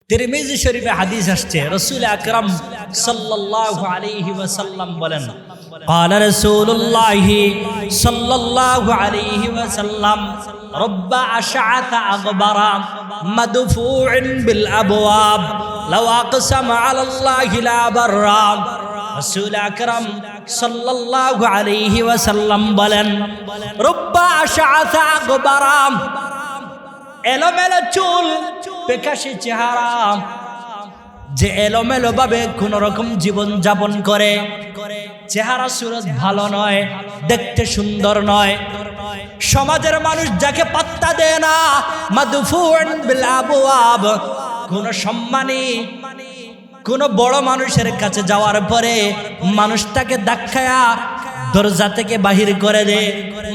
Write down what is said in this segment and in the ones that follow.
তিরমিজি শরীফে হাদিস আসছে, রাসূল আকরাম সাল্লাল্লাহু আলাইহি ওয়াসাল্লাম বলেন, قال رسول الله صلى الله عليه وسلم رب أشعث أغبر مدفوع بالأبواب لو أقسم على الله لا برا। রাসূল আকরাম সাল্লাল্লাহু আলাইহি ওয়াসাল্লাম বলেন, رب أشعث أغبر, এলোমেলো চুল, পেকাশি চেহারা, যে এলোমেলো ভাবে কোন রকম জীবন যাপন করে, চেহারা সুরত ভালো নয়, দেখতে সুন্দর নয়, সমাজের মানুষ যাকে পাত্তা দেয় না, মাদফুউন বিল আবওয়াব, কোন সম্মানী কোন বড় মানুষের কাছে যাওয়ার পরে মানুষ তাকে ধাক্কায়া দরজা থেকে বাহির করে দে,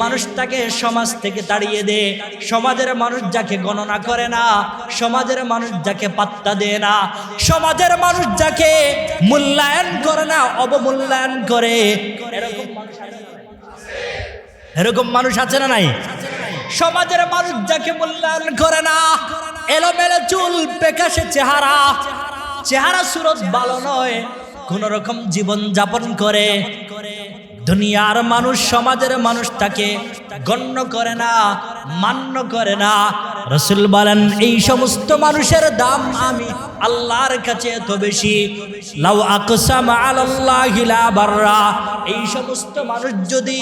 মানুষ তাকে সমাজ থেকে তাড়িয়ে দে, সমাজের মানুষ যাকে গণনা করে না, সমাজের মানুষ যাকে পাত্তা দেয় না, সমাজের মানুষ যাকে মূল্যায়ন করে না, অবমূল্যায়ন করে, এরকম মানুষ আছে না নাই? সমাজের মানুষ যাকে মূল্যায়ন করে না, এলোমেলো চুল, পেকাশে চেহারা, চেহারা সুরত ভালো নয়, কোন রকম জীবন যাপন করে, দুনিয়ার মানুষ, সমাজের মানুষ তাকে গণ্য করে না, মান্য করে না। রাসূল বলেন, এই সমস্ত মানুষের দাম আমি আল্লাহর কাছে এত বেশি, লাউ আকসামা আলাল্লাহি লা বাররা, এই সমস্ত মানুষ যদি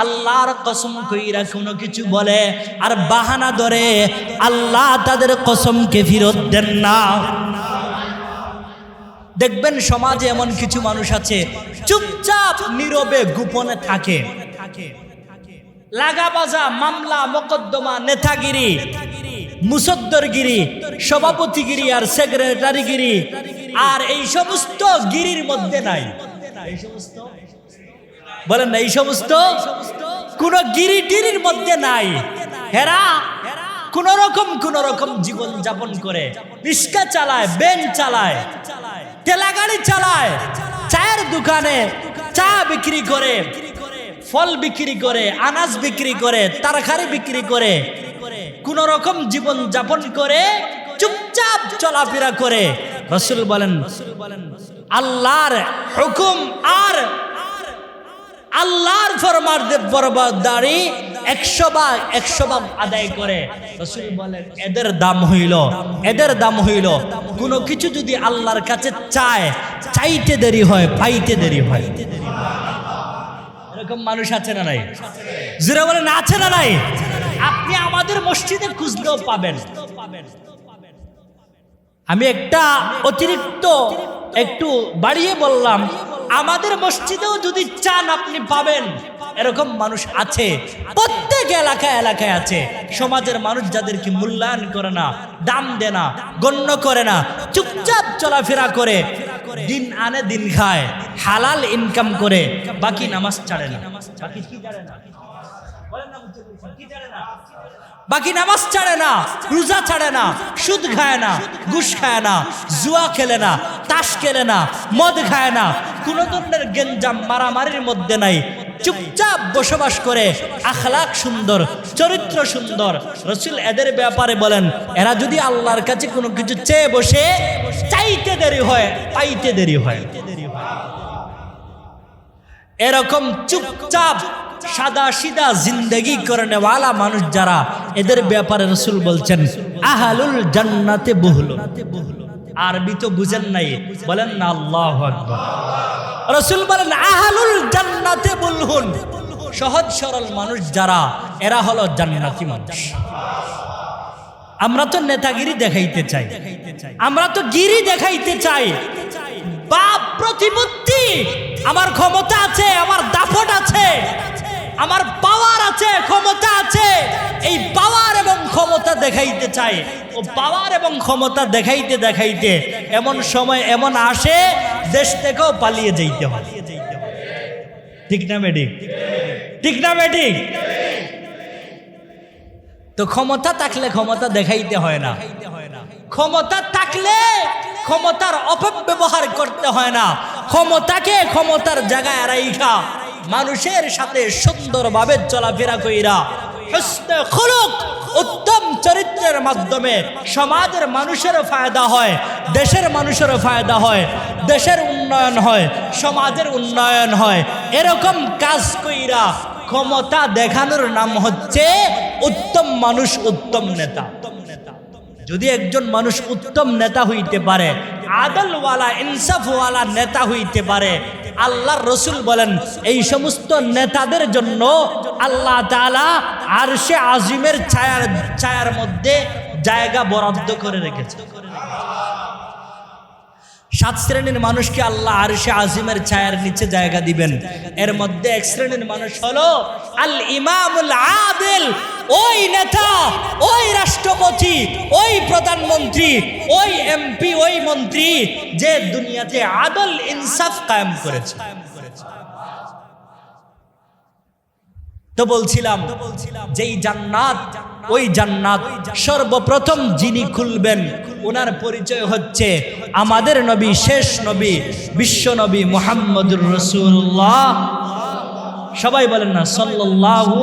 আল্লাহর কসম কইরা কোনো কিছু বলে আর বাহানা ধরে, আল্লাহ তাদের কসমকে ফেরত দেন না। দেখবেন সমাজে এমন কিছু মানুষ আছে, চুপচাপ নীরবে গোপনে থাকে, লাগাবাজা, মামলা মোকদ্দমা, নেতাগিরি, মুসদ্দরগিরি, সভাপতিগিরি আর সেক্রেটারিগিরি, আর এই সমস্ত গিরির মধ্যে নাই, বলেন না, এই সমস্ত কোন গিরি টিরির মধ্যে নাই। হেরা কোন রকম জীবন যাপন করে, রিক্সা চালায়, ভ্যান চালায়, ঠেলা গাড়ি চালায়, চায়ের দোকানে চা বিক্রি করে, ফল বিক্রি করে, আনাজ বিক্রি করে, তরকারি বিক্রি করে, কোন রকম জীবন যাপন করে, চুপচাপ চলাফেরা করে। রাসূল বলেন, আল্লাহর হুকুম আর আল্লাহর ফরমানবরদারি 100 ভাগ আদায় করে। রাসূল বলেন, এদের দাম হইল কোনো কিছু যদি আল্লাহর কাছে চায়, চাইতে দেরি হয়, পাইতে দেরি হয়। এরকম মানুষ আছে না নাই? যারা বলেন আছে না নাই? আপনি আমাদের মসজিদে খুঁজলেও পাবেন। আমি একটা অতিরিক্ত একটু বাড়িয়ে বললাম, আমাদের মসজিদেও যদি চান আপনি পাবেন। এরকম মানুষ আছে, প্রত্যেক এলাকায় আছে। সমাজের মানুষ যাদেরকে মূল্যায়ন করে না, দাম দেয় না, গণ্য করে না, চুপচাপ চলাফেরা করে, দিন আনে দিন খায়, হালাল ইনকাম করে, বাকি নামাজ ছাড়ে না, বাকি নামাজ ছাড়ে না, রোজা ছাড়ে না, সুদ খায় না, ঘুষ খায় না, জুয়া খেলে না, তাস খেলে না, মদ খায় না, কোন ধরনের গেঞ্জাম মারামারির মধ্যে নাই, চুপচাপ বসবাস করে, আখলাক সুন্দর, চরিত্র সুন্দর। রাসূল এদের ব্যাপারে বলেন, এরা যদি আল্লাহর কাছে কোনো কিছু চেয়ে বসে, চাইতে দেরি হয়, পাইতে দেরি হয়। এরকম চুপচাপ সাদা সিধা জিন্দেগি করে নেওয়ালা মানুষ যারা, এদের ব্যাপারে রাসূল বলছেন, আহলুল জান্নাতে বুহলুন। আরবি তো বুঝেন নাই, বলেন না আল্লাহু আকবার। রাসূল বলেন, আহলুল জান্নাতে বুলহুন, সহজ সরল মানুষ যারা, এরা হলো জান্নাতি মানুষ। আমরা তো নেতাগিরি দেখাইতে চাই, আমরা তো গিরি দেখাইতে চাই, বাপ প্রতিপত্তি, আমার ক্ষমতা আছে, আমার দাপট আছে, আমার পাওয়ার আছে, ক্ষমতা আছে, এই পাওয়ার এবং ক্ষমতা দেখাইতে চাই। ও পাওয়ার এবং ক্ষমতা দেখাইতে দেখাইতে এমন সময় এমন আসে, দেশ থেকেও পালিয়ে যাইতে হয়। ঠিক না বেঠিক? ঠিক না বেঠিক? তো ক্ষমতা থাকলে ক্ষমতা দেখাইতে হয় না, ক্ষমতা থাকলে ক্ষমতার অপব্যবহার করতে হয় না, ক্ষমতাকে ক্ষমতার জায়গায় রাইখা মানুষের সাথে সুন্দরভাবে চলাফেরা কইরা হুসনে খুলুক, উত্তম চরিত্রের মাধ্যমে সমাজের মানুষেরও ফায়দা হয়, দেশের মানুষেরও ফায়দা হয়, দেশের উন্নয়ন হয়, সমাজের উন্নয়ন হয়। এরকম কাজ কইরা ক্ষমতা দেখানোর নাম হচ্ছে উত্তম মানুষ, উত্তম নেতা। যদি একজন মানুষ উত্তম নেতা হইতে পারে, আদলওয়ালা ইনসাফওয়ালা নেতা হইতে পারে, আল্লাহর রসুল বলেন এই সমস্ত নেতাদের জন্য আল্লাহ তাআলা আরশে আজিমের ছায়ার মধ্যে জায়গা বরাদ্দ করে রেখেছে। 7 শ্রেণীর মানুষকে আল্লাহ আরশে আজিমের ছায়ার নিচে জায়গা দিবেন। এর মধ্যে এক শ্রেণীর মানুষ হলো আল ইমামুল আদিল, ওই নেতা, ওই রাষ্ট্রপতি, ওই প্রধানমন্ত্রী, ওই এমপি, ওই মন্ত্রী যে দুনিয়াতে আদল ইনসাফ কায়েম করেছে। তো বলছিলাম যেই জান্নাত, ওই জান্নাত সর্বপ্রথম যিনি খুলবেন ওনার পরিচয় হচ্ছে আমাদের নবী, শেষ নবী, বিশ্ব নবী মুহাম্মদুর রাসূলুল্লাহ। সবাই বলেন না সাল্লাল্লাহু